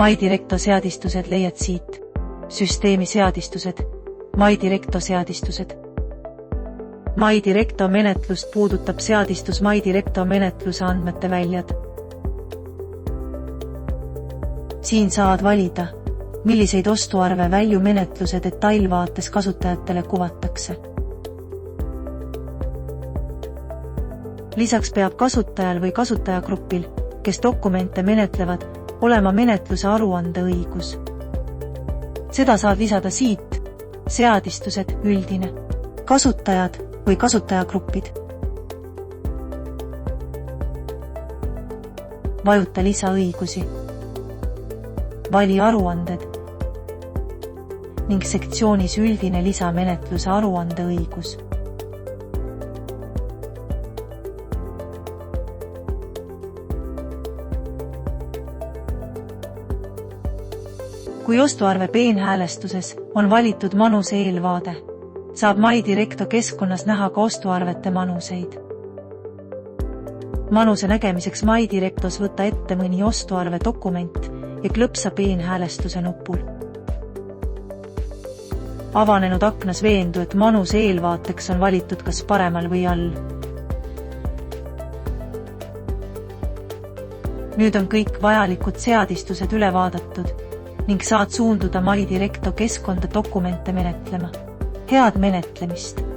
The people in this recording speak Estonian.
MyDirecto seadistused leiad siit. Süsteemi seadistused. MyDirecto seadistused. MyDirecto menetlust puudutab seadistus MyDirecto menetluse andmete väljad. Siin saad valida, milliseid ostuarve välju menetluse detailvaates kasutajatele kuvatakse. Lisaks peab kasutajal või kasutajagrupil, kes dokumente menetlevad, olema menetluse aruande õigus. Seda saad lisada siit. Seadistused, üldine. Kasutajad või kasutajagrupid. Vajuta lisaõigusi. Vali aruanded. Ning sektsioonis üldine lisamenetluse aruande õigus. Kui ostuarve peenhäälestuses on valitud manuse eelvaade, saab MyDirecto keskkonnas näha ka ostuarvete manuseid. Manuse nägemiseks MyDirectos võta ette mõni ostuarve dokument ja klõpsa peenhäälestuse nupul. Avanenud aknas veendu, et manuse eelvaateks on valitud kas paremal või all. Nüüd on kõik vajalikud seadistused üle vaadatud ning saad suunduda MyDirecto keskkonda dokumente menetlema. Head menetlemist!